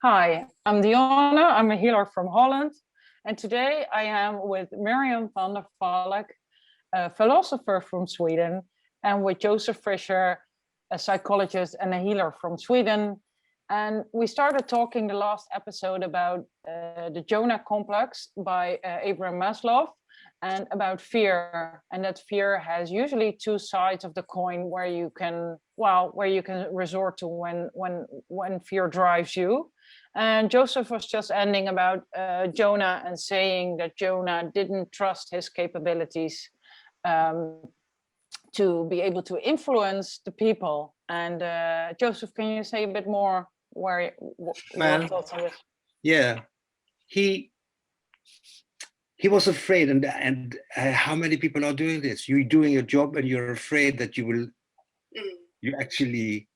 Hi, I'm Dyonne. I'm a healer from Holland. And today I am with Miriam van der Valk, a philosopher from Sweden, and with Josef Fisher, a psychologist and a healer from Sweden. And we started talking the last episode about the Jonah complex by Abraham Maslow and about fear. And that fear has usually two sides of the coin where you can, resort to when fear drives you. And Joseph was just ending about Jonah and saying that Jonah didn't trust his capabilities to be able to influence the people. And Joseph, can you say a bit more what thoughts on this? Yeah, he was afraid, and how many people are doing this? You're doing a job and you're afraid that you actually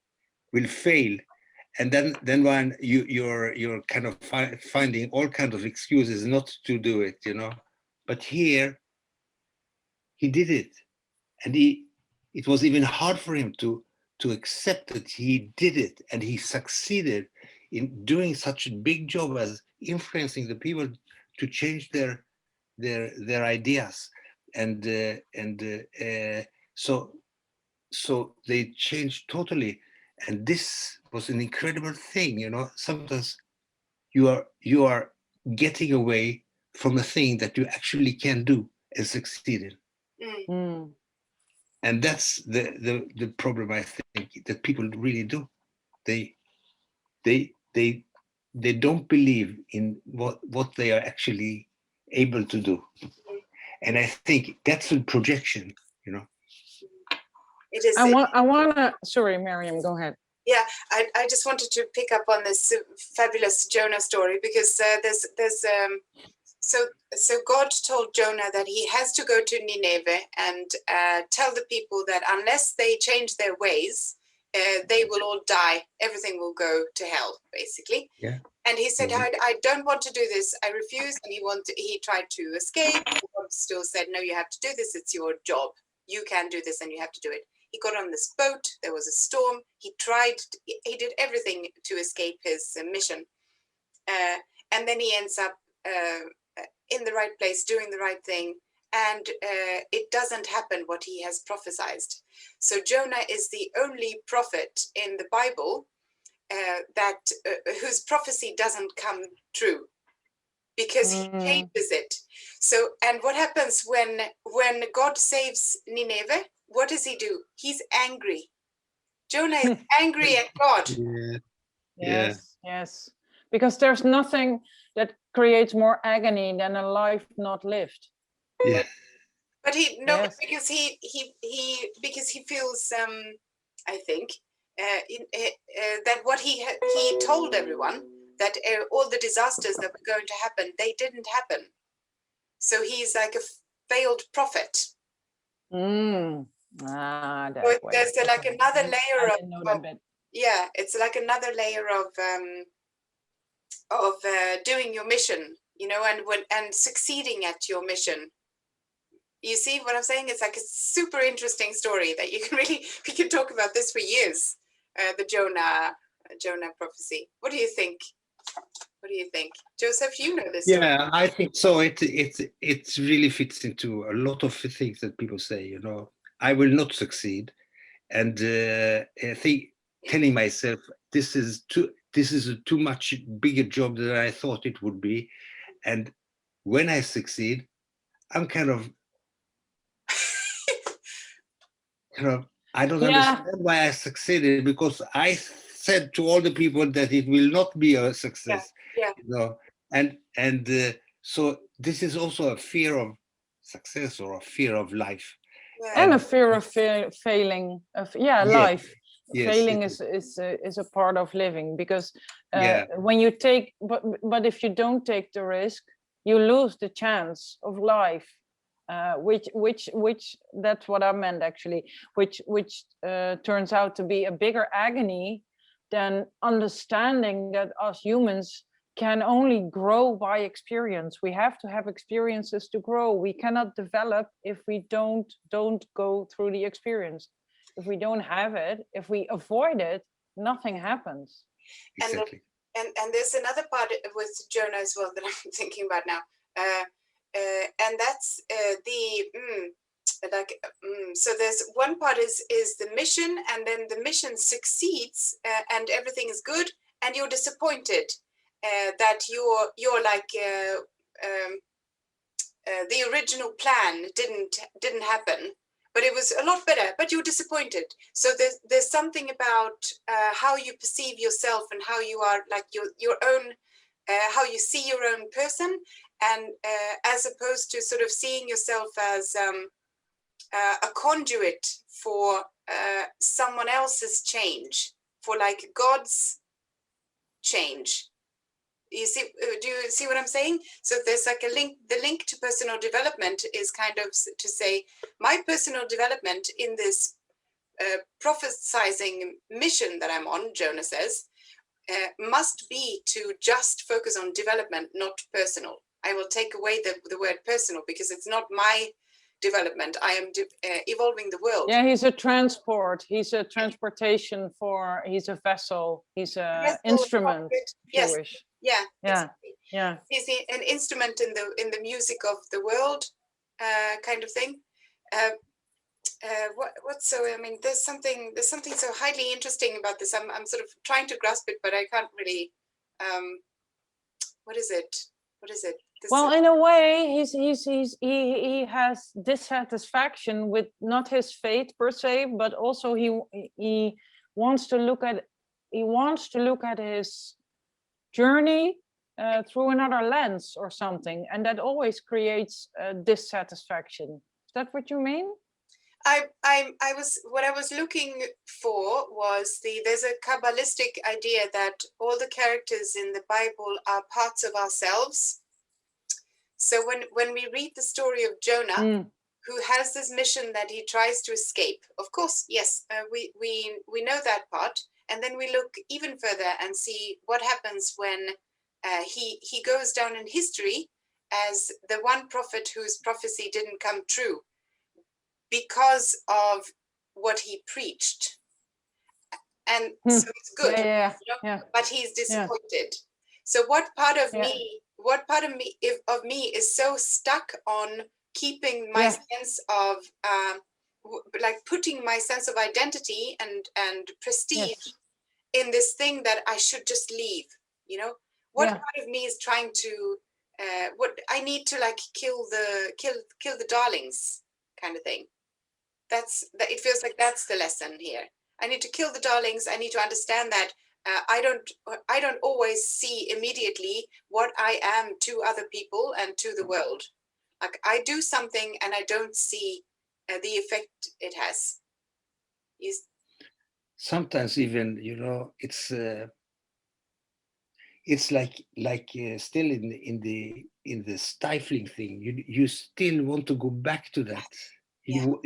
will fail, and then when you're kind of finding all kinds of excuses not to do it, But here, he did it, and it was even hard for him to accept that he did it, and he succeeded in doing such a big job as influencing the people to change their ideas, and so they changed totally. And this was an incredible thing. Sometimes you are getting away from a thing that you actually can do and succeed in. And that's the problem, I think, that people really do. They don't believe in what they are actually able to do. And I think that's a projection, It is. I wanna. Sorry, Miriam, go ahead. Yeah, I just wanted to pick up on this fabulous Jonah story, because so God told Jonah that he has to go to Nineveh and tell the people that unless they change their ways, they will all die. Everything will go to hell, basically. Yeah. And he said, I don't want to do this. I refuse. And he tried to escape. God still said, no, you have to do this. It's your job. You can do this and you have to do it. He got on this boat. There was a storm. He did everything to escape his mission. And then he ends up in the right place, doing the right thing. And it doesn't happen what he has prophesied. So Jonah is the only prophet in the Bible whose prophecy doesn't come true, because he changes it. So, and what happens when God saves Nineveh? What does he do? He's angry. Jonah is angry at God. Yes. Because there's nothing that creates more agony than a life not lived. Yeah. But because he feels, I think, that what he told everyone, that all the disasters that were going to happen, they didn't happen. So he's like a failed prophet. There's like another layer of it's like another layer of doing your mission, and succeeding at your mission. You see what I'm saying? It's like a super interesting story that we can talk about this for years. The Jonah prophecy. What do you think? Joseph, you know this story. Yeah, I think so. It really fits into a lot of things that people say, I will not succeed. And I think telling myself this is a too much bigger job than I thought it would be. And when I succeed, I'm kind of I don't understand why I succeeded, because I said to all the people that it will not be a success. And so this is also a fear of success, or a fear of life, and a fear of failing. Life. Failing is a part of living, because when you take, but if you don't take the risk, you lose the chance of life. Which that's what I meant, actually, which turns out to be a bigger agony than understanding that us humans can only grow by experience. We have to have experiences to grow. We cannot develop if we don't go through the experience. If we don't have it, if we avoid it, nothing happens. Exactly. and there's another part with Jonah as well that I'm thinking about now, and that's so there's one part is the mission, and then the mission succeeds, and everything is good, and you're disappointed that you're like the original plan didn't happen, but it was a lot better, but you're disappointed. So there's something about how you perceive yourself and how you are, like your own, how you see your own person, and as opposed to sort of seeing yourself as a conduit for someone else's change, for like God's change. You see, do you see what I'm saying? So there's like a link. The link to personal development is kind of to say my personal development in this prophesizing mission that I'm on, Jonah says, must be to just focus on development, not personal. I will take away the word personal because it's not my development. I am evolving the world. Yeah, he's a transport. He's a transportation for. He's a vessel. He's a instrument. Yes. Jewish. Yeah. Yeah. Exactly. Yeah. He's an instrument in the music of the world, kind of thing. I mean, there's something so highly interesting about this. I'm sort of trying to grasp it, but I can't really. What is it? Well, in a way, he has dissatisfaction with not his fate per se, but also he wants to look at his journey through another lens or something, and that always creates dissatisfaction. Is that what you mean? What I was looking for was there's a Kabbalistic idea that all the characters in the Bible are parts of ourselves. So when we read the story of Jonah, who has this mission that he tries to escape, of course, yes, we know that part, and then we look even further and see what happens when he goes down in history as the one prophet whose prophecy didn't come true, because of what he preached, and so it's good, but he's disappointed. So what part of me is so stuck on keeping my sense of like putting my sense of identity and prestige in this thing that I should just leave, what part of me is trying to what I need to like kill the darlings kind of thing. It feels like that's the lesson here. I need to kill the darlings. I need to understand that I don't always see immediately what I am to other people and to the world. Like I do something and I don't see the effect it has. Sometimes even it's like still in the stifling thing. You still want to go back to that. You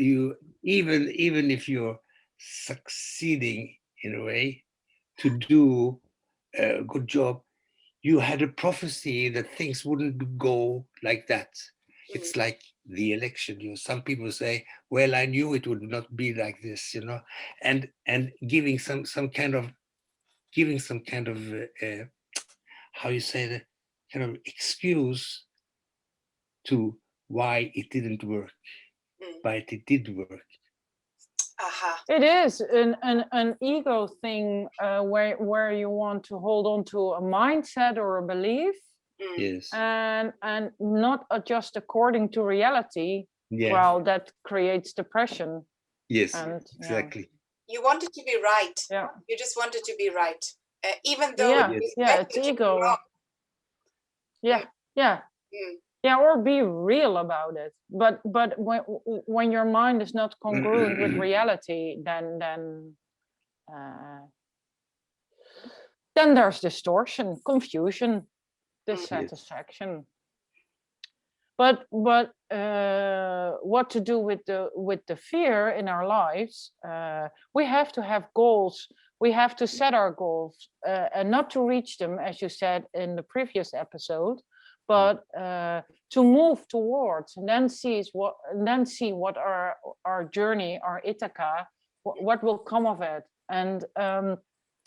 even if you're succeeding in a way to do a good job, you had a prophecy that things wouldn't go like that. It's like the election. Some people say, well, I knew it would not be like this, and giving some kind of how you say that, kind of excuse to why it didn't work, but it did work. It is an ego thing where you want to hold on to a mindset or a belief, yes, and not adjust according to reality. Well, that creates depression. Yes, exactly. You want it to be right. Yeah, you just want it to be right, even though it's ego. Or be real about it. But when your mind is not congruent with reality, then there's distortion, confusion, dissatisfaction. But what to do with the fear in our lives? We have to have goals. We have to set our goals and not to reach them, as you said in the previous episode, but to move towards, and then see what our journey, our Ithaca, what will come of it. And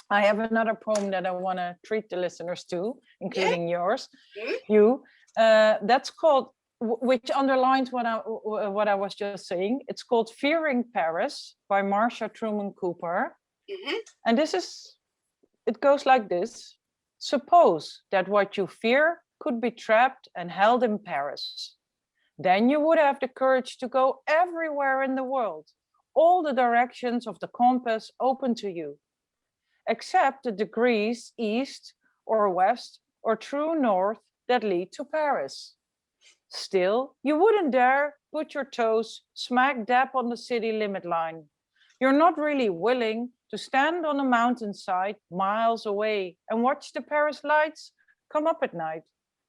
I have another poem that I want to treat the listeners to, including yours. Mm. You. That's called, which underlines what I was just saying. It's called "Fearing Paris" by Marcia Truman Cooper. Mhm. And it goes like this. Suppose that what you fear could be trapped and held in Paris. Then you would have the courage to go everywhere in the world, all the directions of the compass open to you, except the degrees east or west or true north that lead to Paris. Still, you wouldn't dare put your toes smack dab on the city limit line. You're not really willing to stand on a mountainside miles away and watch the Paris lights come up at night.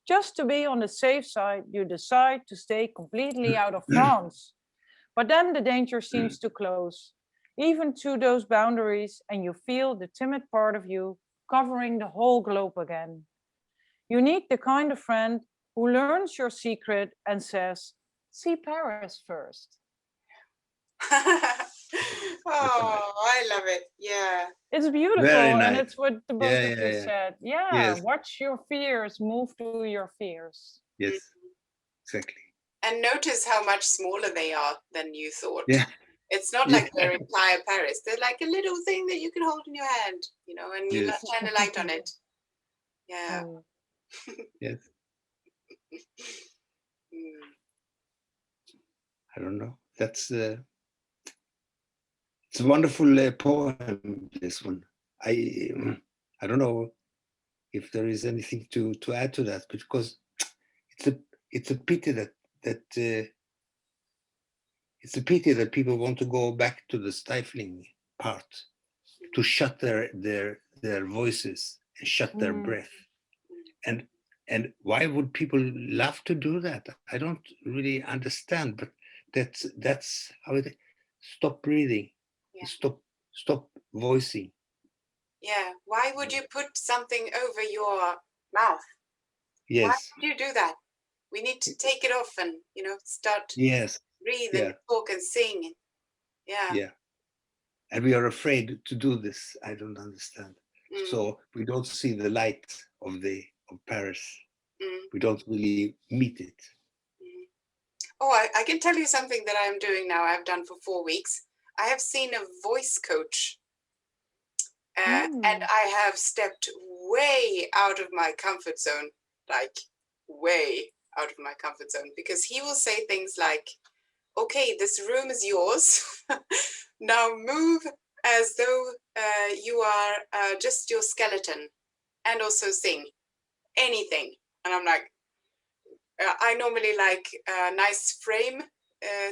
Just to be on the safe side, you decide to stay completely out of France. But then the danger seems too close, even to those boundaries, and you feel the timid part of you covering the whole globe again. You need the kind of friend who learns your secret and says, see Paris first. Oh, I love it. Yeah. It's beautiful, Very and nice. it's what the both Yeah, of yeah, you yeah. said. Yeah, Yes. watch your fears, move through your fears. Yes, exactly. And notice how much smaller they are than you thought. Yeah. It's not Yeah. like they're entire Paris. They're like a little thing that you can hold in your hand, and you Yes. shine a light on it. Yeah. Mm. Yes. Mm. I don't know. That's it's a wonderful poem. This one. I don't know if there is anything to add to that, because it's a pity that it's a pity that people want to go back to the stifling part, to shut their voices and shut their Mm. breath. And why would people love to do that? I don't really understand, but that's how it. Stop breathing. Yeah. Stop voicing. Yeah. Why would you put something over your mouth? Why Yes. would you do that? We need to take it off and, start Yes. breathe Yeah. and talk and sing. Yeah. Yeah. And we are afraid to do this. I don't understand. Mm. So we don't see the light of Paris. Mm. We don't really meet it. Mm. Oh, I can tell you something that I'm doing now. I've done for 4 weeks. I have seen a voice coach, and I have stepped way out of my comfort zone, like way out of my comfort zone, because he will say things like, okay, this room is yours. Now move as though you are just your skeleton, and also sing anything. And I'm like, I normally like a nice frame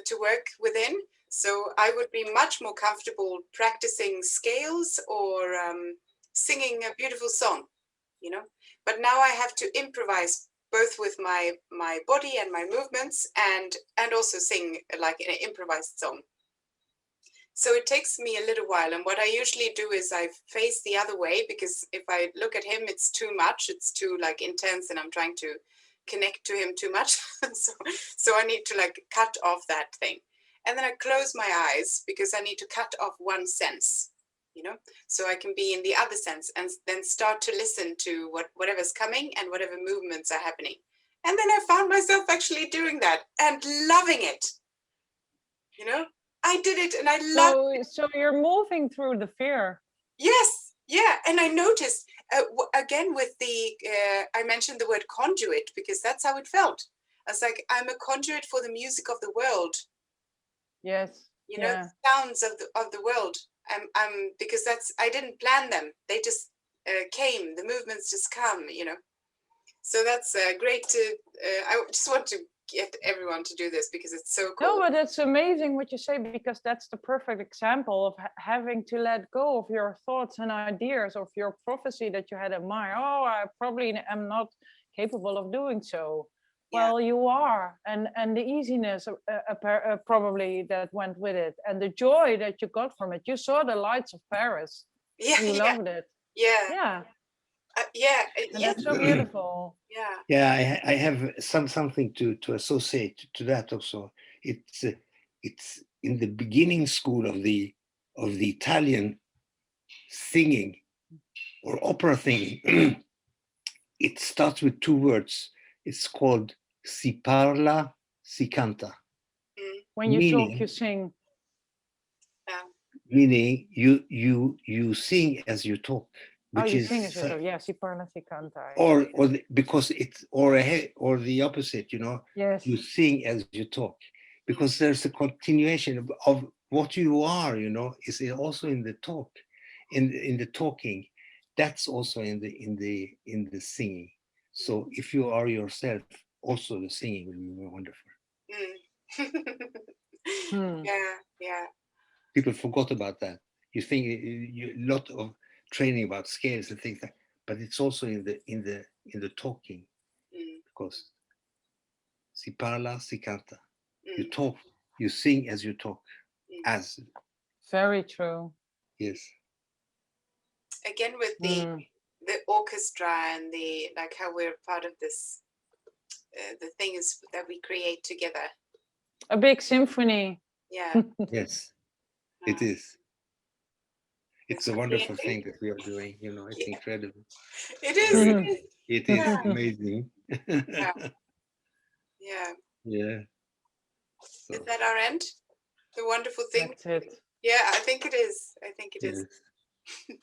to work within. So I would be much more comfortable practicing scales or singing a beautiful song, But now I have to improvise both with my body and my movements, and also sing like an improvised song. So it takes me a little while. And what I usually do is I face the other way, because if I look at him, it's too much. It's too like intense, and I'm trying to connect to him too much. so I need to like cut off that thing. And then I close my eyes, because I need to cut off one sense, so I can be in the other sense, and then start to listen to whatever's coming and whatever movements are happening. And then I found myself actually doing that and loving it, I did it and I loved it. So you're moving through the fear. Yes, yeah. And I noticed, again, with I mentioned the word conduit, because that's how it felt. I was like, I'm a conduit for the music of the world. Yes. The sounds of the world. Because I didn't plan them. They just came. The movements just come, So that's great I just want to get everyone to do this, because it's so cool. No, but it's amazing what you say, because that's the perfect example of having to let go of your thoughts and ideas, of your prophecy that you had in mind. Oh, I probably am not capable of doing so. Well, you are, and the easiness probably that went with it, and the joy that you got from it. You saw the lights of Paris. Yeah, you loved it. Yeah. And that's so beautiful. Yeah. I have something to associate to that also. It's in the beginning school of the Italian singing. or opera thing. It starts with two words. It's called si parla, si canta. When you talk, Meaning- you sing. Meaning you sing as you talk, Oh, which you is sing as you talk. Yeah, si parla, si canta. because it's or the opposite, you know. Yes. You sing as you talk, because there's a continuation of what you are, you know, is also in the talk, in the talking. That's also in the singing. So if you are yourself, also the singing will be wonderful. Yeah. People forgot about that. You think a lot of training about scales and things like, but it's also in the talking, because si parla, si canta. You talk, you sing as you talk, as. Very true. Yes. Again, with the orchestra and the like, how we're part of this, the things that we create together. A big symphony. Yeah. Yes, it is. It's a It's wonderful amazing. thing that we are doing. You know, it's incredible. It is. Really. It is Yeah. amazing. Yeah. Yeah. Is that our end? The wonderful thing. That's it. Yeah, I think it is. I think it is. Yes.